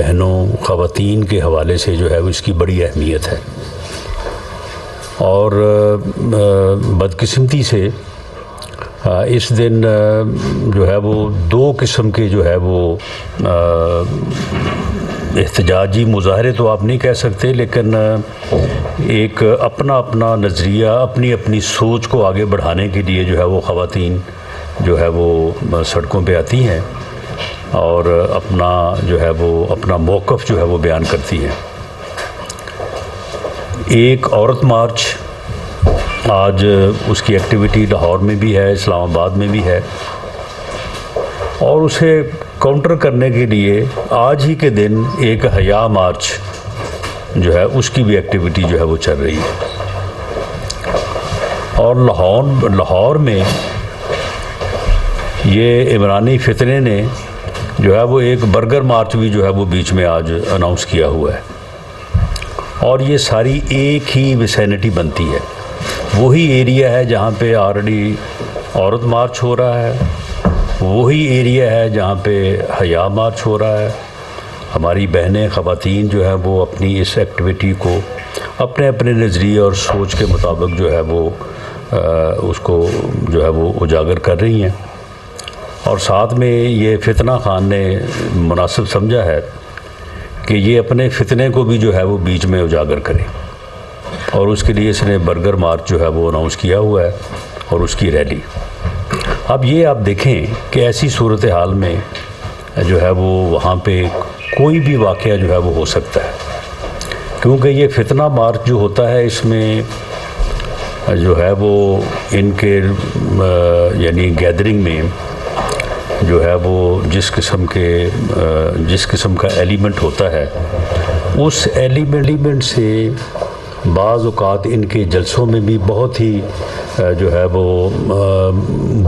बहनों ख़वातीन के हवाले से जो है वो इसकी बड़ी अहमियत है। और बदकिस्मती से इस दिन जो है वो दो किस्म के जो है वो एहतजाजी मुजाहरे तो आप नहीं कह सकते, लेकिन एक अपना अपना नज़रिया, अपनी अपनी सोच को आगे बढ़ाने के लिए जो है वो ख़वातीन जो है वो सड़कों पे आती हैं और अपना जो है वो अपना मौक़िफ़ जो है वो बयान करती हैं। एक औरत मार्च आज उसकी एक्टिविटी लाहौर में भी है, इस्लामाबाद में भी है, और उसे काउंटर करने के लिए आज ही के दिन एक हया मार्च जो है उसकी भी एक्टिविटी जो है वो चल रही है। और लाहौर में ये इमरानी फितने ने जो है वो एक बर्गर मार्च भी जो है वो बीच में आज अनाउंस किया हुआ है, और ये सारी एक ही विसिनिटी बनती है। वही एरिया है जहाँ पे ऑलरेडी औरत मार्च हो रहा है, वही एरिया है जहाँ पे हया मार्च हो रहा है। हमारी बहनें ख़वातीन जो है वो अपनी इस एक्टिविटी को अपने अपने नज़रिए और सोच के मुताबिक जो है वो उसको जो है वो उजागर कर रही हैं। और साथ में ये फितना खान ने मुनासिब समझा है कि ये अपने फितने को भी जो है वो बीच में उजागर करे, और उसके लिए इसने बर्गर मार्च जो है वो अनाउंस किया हुआ है और उसकी रैली। अब ये आप देखें कि ऐसी सूरत हाल में जो है वो वहाँ पे कोई भी वाक़या जो है वो हो सकता है, क्योंकि ये फितना मार्च जो होता है इसमें जो है वो इनके यानी गैदरिंग में जो है वो जिस किस्म का एलिमेंट होता है, उस एलिमेंट से बाज़ औक़ात इनके जलसों में भी बहुत ही जो है वो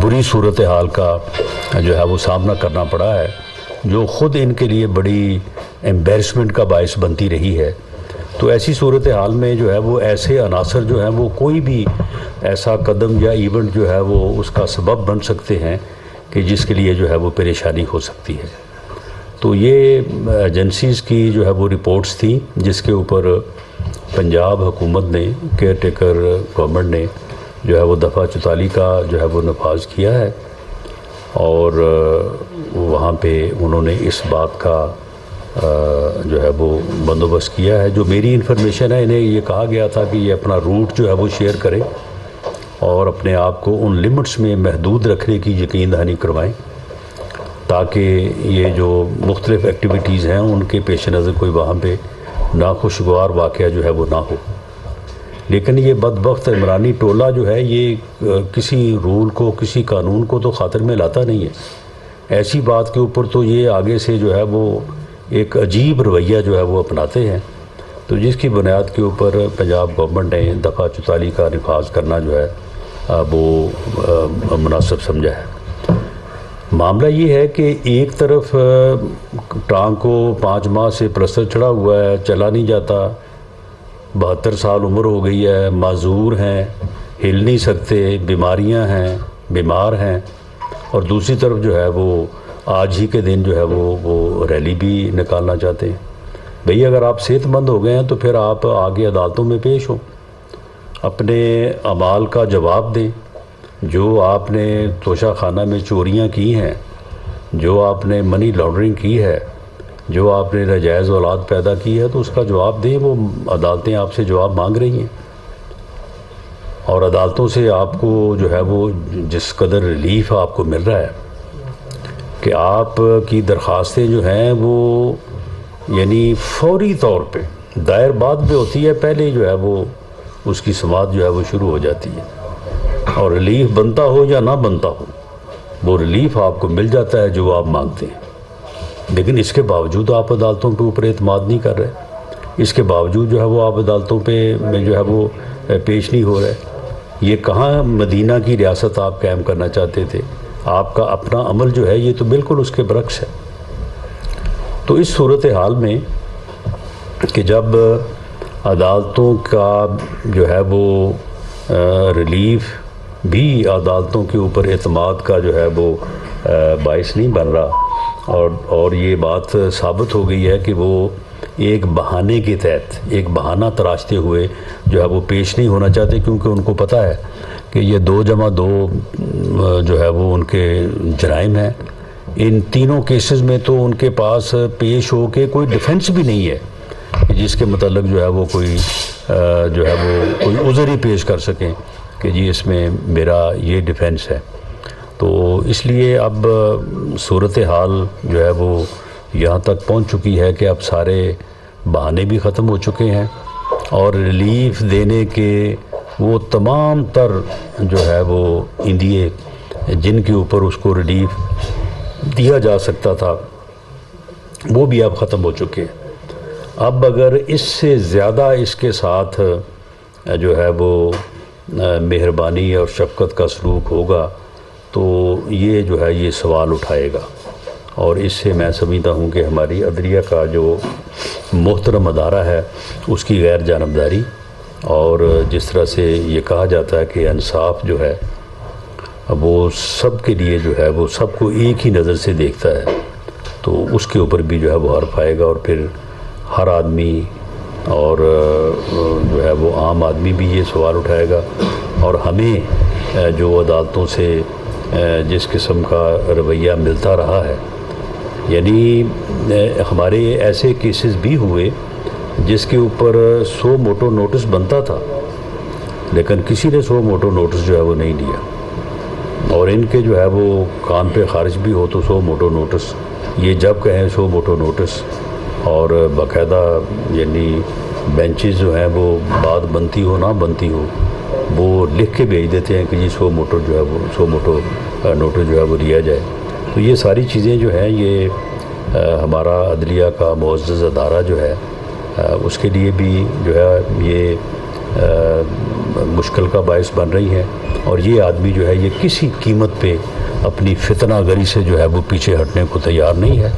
बुरी सूरत हाल का जो है वो सामना करना पड़ा है, जो ख़ुद इनके लिए बड़ी एम्बैरसमेंट का बायस बनती रही है। तो ऐसी सूरत हाल में जो है वो ऐसे अनासर जो हैं वो कोई भी ऐसा कदम या इवेंट जो है वो उसका सबब बन सकते हैं कि जिसके लिए जो है वो परेशानी हो सकती है। तो ये एजेंसीज़ की जो है वो रिपोर्ट्स थी, जिसके ऊपर पंजाब हुकूमत ने, केयर टेकर गवर्नमेंट ने जो है वो दफ़ा 44 का जो है वो नफाज किया है, और वहाँ पे उन्होंने इस बात का जो है वो बंदोबस्त किया है। जो मेरी इन्फॉर्मेशन है, इन्हें ये कहा गया था कि ये अपना रूट जो है वो शेयर करें और अपने आप को उन लिमिट्स में महदूद रखने की यकीन दहानी करवाएं, ताकि ये जो मुख्तलिफ़ एक्टिविटीज़ हैं उनके पेश नज़र कोई वहाँ पे नाखुशगवार वाक़या जो है वो ना हो। लेकिन ये बदबख्त इमरानी टोला जो है ये किसी रूल को, किसी कानून को तो ख़ातिर में लाता नहीं है। ऐसी बात के ऊपर तो ये आगे से जो है वो एक अजीब रवैया जो है वो अपनाते हैं, तो जिसकी बुनियाद के ऊपर पंजाब गवर्नमेंट ने दफ़ा 44 का नफाज करना जो है वो मुनासिब समझा है। मामला ये है कि एक तरफ टांग को 5 माह से प्लस्तर चढ़ा हुआ है, चला नहीं जाता, 72 साल उम्र हो गई है, माजूर हैं, हिल नहीं सकते, बीमारियां हैं, बीमार हैं, और दूसरी तरफ जो है वो आज ही के दिन जो है वो रैली भी निकालना चाहते हैं। भई अगर आप सेहतमंद हो गए हैं तो फिर आप आगे अदालतों में पेश हो, अपने अमाल का जवाब दें। जो आपने तोशा खाना में चोरियां की हैं, जो आपने मनी लॉन्ड्रिंग की है, जो आपने नाजायज़ औलाद पैदा की है, तो उसका जवाब दें। वो अदालतें आपसे जवाब मांग रही हैं, और अदालतों से आपको जो है वो जिस कदर रिलीफ आपको मिल रहा है कि आपकी दरख्वास्तें जो हैं वो यानी फौरी तौर पे दायर बाद में होती है, पहले जो है वो उसकी समाअत जो है वो शुरू हो जाती है, और रिलीफ बनता हो या ना बनता हो वो रिलीफ आपको मिल जाता है जो आप मांगते हैं। लेकिन इसके बावजूद आप अदालतों के ऊपर एतमाद नहीं कर रहे, इसके बावजूद जो है वो आप अदालतों पे में जो है वो पेश नहीं हो रहे। ये कहाँ मदीना की रियासत आप कायम करना चाहते थे? आपका अपना अमल जो है ये तो बिल्कुल उसके बरक्स है। तो इस सूरत हाल में कि जब अदालतों का जो है वो रिलीफ भी अदालतों के ऊपर एतमाद का जो है वो बाइस नहीं बन रहा, और ये बात साबित हो गई है कि वो एक बहाने के तहत एक बहाना तराशते हुए जो है वो पेश नहीं होना चाहते, क्योंकि उनको पता है कि ये 2+2 जो है वो उनके जराइम हैं। इन तीनों केसेस में तो उनके पास पेश हो के कोई डिफेंस भी नहीं है जिसके मतलब जो है वो कोई जो है वो कोई उज़र ही पेश कर सकें कि जी इसमें मेरा ये डिफेंस है। तो इसलिए अब सूरत हाल जो है वो यहाँ तक पहुँच चुकी है कि अब सारे बहाने भी ख़त्म हो चुके हैं और रिलीफ देने के वो तमाम तर जो है वो इंदिए जिनके ऊपर उसको रिलीफ दिया जा सकता था वो भी अब ख़त्म हो चुके हैं। अब अगर इससे ज़्यादा इसके साथ जो है वो मेहरबानी और शफ़क़त का सलूक होगा तो ये जो है ये सवाल उठाएगा, और इससे मैं समझता हूँ कि हमारी अदलिया का जो मोहतरम अदारा है उसकी गैर जानबदारी, और जिस तरह से ये कहा जाता है कि इंसाफ जो है वो सब के लिए जो है वो सबको एक ही नज़र से देखता है, तो उसके ऊपर भी जो है वो हर्फ आएगा और फिर हर आदमी और जो है वो आम आदमी भी ये सवाल उठाएगा। और हमें जो अदालतों से जिस किस्म का रवैया मिलता रहा है, यानी हमारे ऐसे केसेस भी हुए जिसके ऊपर 100 मोटो नोटिस बनता था लेकिन किसी ने 100 मोटो नोटिस जो है वो नहीं लिया, और इनके जो है वो कान पे खारिज भी हो तो 100 मोटो नोटिस, ये जब कहें 100 मोटो नोटिस, और बाकायदा यानी बेंचेस जो हैं वो बात बनती हो ना बनती हो वो लिख के भेज देते हैं कि जी 100 मोटो जो है वो 100 मोटो नोटिस जो है वो लिया जाए। तो ये सारी चीज़ें जो हैं ये हमारा अदलिया का मुअज़्ज़ज़ अदारा जो है उसके लिए भी जो है ये मुश्किल का बायस बन रही हैं, और ये आदमी जो है ये किसी कीमत पे अपनी फितना गरी से जो है वो पीछे हटने को तैयार नहीं है।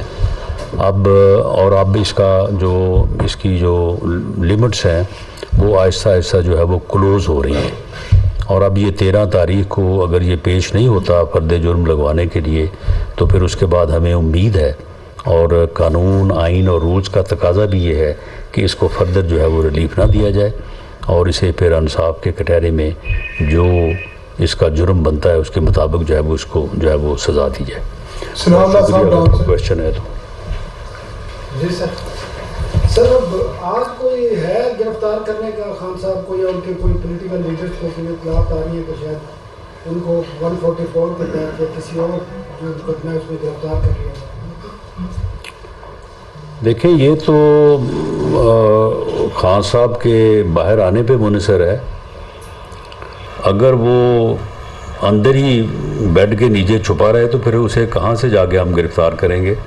अब इसका जो इसकी जो लिमिट्स हैं वो आहिस्ता आहिस्ता जो है वो क्लोज़ हो रही हैं, और अब ये 13 तारीख को अगर ये पेश नहीं होता फ़र्द जुर्म लगवाने के लिए तो फिर उसके बाद हमें उम्मीद है, और कानून आइन और रूल्स का तकाजा भी ये है कि इसको फर्दर जो है वो रिलीफ ना दिया जाए और इसे फिर इंसाफ के कटहरे में जो इसका जुर्म बनता है उसके मुताबिक जो है वो उसको जो है वो सज़ा दी जाए। क्वेश्चन है तो जी सर, अब आज कोई है गिरफ्तार करने का खान साहब को या उनके कोई पॉलिटिकल लीडर्स को कोई इत्तलात आ रही है कि शायद उनको 144 के तहत या किसी और जो घटना है उसमें गिरफ्तार कर लिया? देखिए ये तो खान साहब के बाहर आने पे मुनसर है। अगर वो अंदर ही बेड के नीचे छुपा रहे तो फिर उसे कहाँ से जाके हम गिरफ़्तार करेंगे।